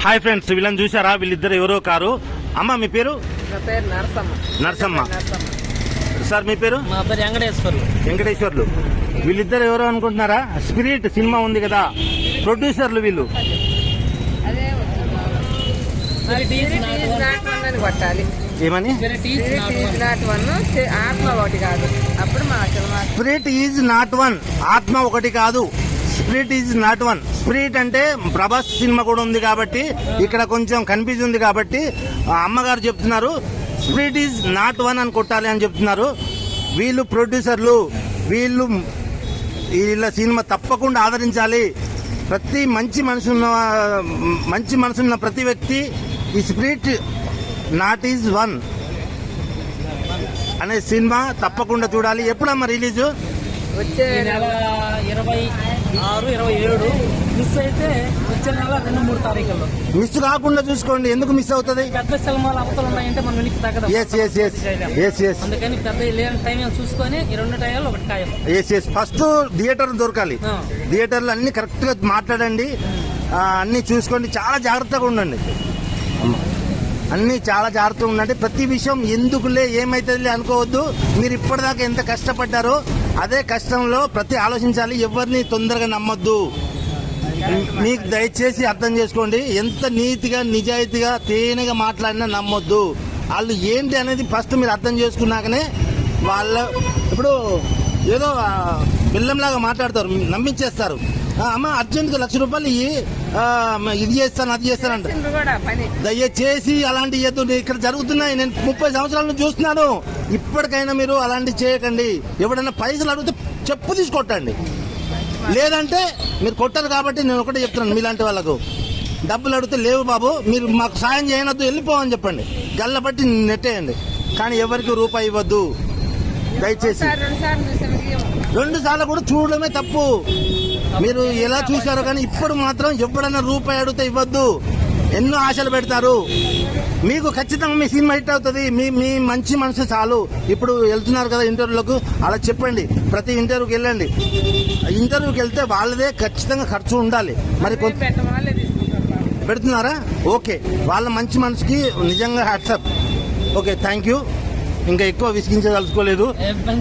Hi friends, వీళ్ళని చూసారా? వీళ్ళిద్దరు ఎవరో కారు. అమ్మ మీ పేరు? నా పేరు నరసమ్మ. నరసమ్మ. సార్ మీ పేరు? మా పేరు వెంకటేశ్వర్లు. వెంకటేశ్వర్లు. వీళ్ళిద్దరు ఎవరో అనుకుంటున్నారా? స్పిరిట్ సినిమా ఉంది కదా, ప్రొడ్యూసర్లు వీళ్ళు. కొట్టాలి ఏమని? ఆత్మ ఒకటి కాదు. అప్పుడు మా స్పిరిట్ ఈజ్ నాట్ వన్, ఆత్మ ఒకటి కాదు. Spirit is not one. Spirit అంటే ప్రభాస్ సినిమా కూడా ఉంది కాబట్టి ఇక్కడ కొంచెం కన్ఫ్యూజ్ ఉంది కాబట్టి అమ్మగారు చెప్తున్నారు స్పిరిట్ ఈజ్ నాట్ వన్ అని కొట్టాలి అని చెప్తున్నారు. వీళ్ళు ప్రొడ్యూసర్లు, వీళ్ళ సినిమా తప్పకుండా ఆదరించాలి. ప్రతి మంచి మనసున్న ప్రతి వ్యక్తి ఈ స్పిరిట్ నాట్ ఈజ్ వన్ అనే సినిమా తప్పకుండా చూడాలి. ఎప్పుడమ్మా రిలీజు? వచ్చే నెల 26, 27. మిస్ అయితే వచ్చే నెల 2-3 తారీఖుల్లో. మిస్ కాకుండా చూసుకోండి. ఎందుకు మిస్ అవుతుంది? పెద్ద సినిమాలు అవతలు ఉన్నాయంటే మనం వెనక్కి తగ్గదు. అందుకని పెద్ద లేని టైం చూసుకొని ఈ 2 టైంలో ఒకటి ఖాయం. ఫస్ట్ థియేటర్ దొరకాలి. థియేటర్లు అన్ని కరెక్ట్ గా మాట్లాడండి, అన్ని చూసుకోండి, చాలా జాగ్రత్తగా ఉండండి. అన్ని చాలా జాగ్రత్తగా ఉండండి. ప్రతి విషయం ఎందుకులే ఏమైతుందిలే అనుకోవద్దు. మీరు ఇప్పటిదాకా ఎంత కష్టపడ్డారో అదే కష్టంలో ప్రతి ఆలోచించాలి. ఎవరిని తొందరగా నమ్మొద్దు. మీకు దయచేసి అర్థం చేసుకోండి. ఎంత నీతిగా నిజాయితీగా తేనెగా మాట్లాడినా నమ్మొద్దు. వాళ్ళు ఏంటి అనేది ఫస్ట్ మీరు అర్థం చేసుకున్నాకనే ఇప్పుడు ఏదో బిల్లంలాగా మాట్లాడతారు, నమ్మించేస్తారు. అమ్మ అర్జెంట్గా ₹1,00,000 ఇది చేస్తాను అది చేస్తానంట. దయచేసి అలాంటి ఇక్కడ జరుగుతున్నాయి. నేను 30 సంవత్సరాల నుంచి చూస్తున్నాను. ఇప్పటికైనా మీరు అలాంటివి చేయకండి. ఎవడైనా పైసలు అడిగితే చెప్పు తీసుకొట్టండి. లేదంటే మీరు కొట్టారు కాబట్టి నేను ఒకటే చెప్తున్నాను, మీలాంటి వాళ్ళకు డబ్బులు అడిగితే లేవు బాబు, మీరు మాకు సాయం చేయనొద్దు, వెళ్ళిపోవని చెప్పండి. గల్లబట్టి నెట్టేయండి. కానీ ఎవరికి రూపాయి ఇవ్వద్దు దయచేసి. 2 సార్లు కూడా చూడడమే తప్పు. మీరు ఎలా చూశారో కానీ ఇప్పుడు మాత్రం ఎవడన్నా రూపాయి అడిగితే ఇవ్వద్దు. ఎన్నో ఆశలు పెడతారు. మీకు ఖచ్చితంగా మీ సినిమా హిట్ అవుతుంది. మీ మంచి మనసు చాలు. ఇప్పుడు వెళ్తున్నారు కదా ఇంటర్వ్యూలకు, అలా చెప్పండి. ప్రతి ఇంటర్వ్యూకి వెళ్ళండి. ఇంటర్వ్యూకి వెళ్తే వాళ్ళదే ఖచ్చితంగా ఖర్చు ఉండాలి. మరి పెడుతున్నారా? ఓకే, వాళ్ళ మంచి మనసుకి నిజంగా హ్యాట్సప్. Okay, thank you. ఇంకా ఎక్కువ విసిగించదలుచుకోలేదు.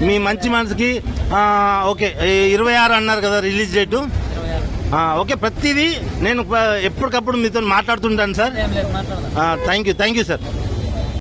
మీ మంచి మనసుకి. ఓకే, 26 అన్నారు కదా రిలీజ్ డేటు. ఓకే, ప్రతిదీ నేను ఎప్పటికప్పుడు మీతో మాట్లాడుతుంటాను సార్. Thank you sir.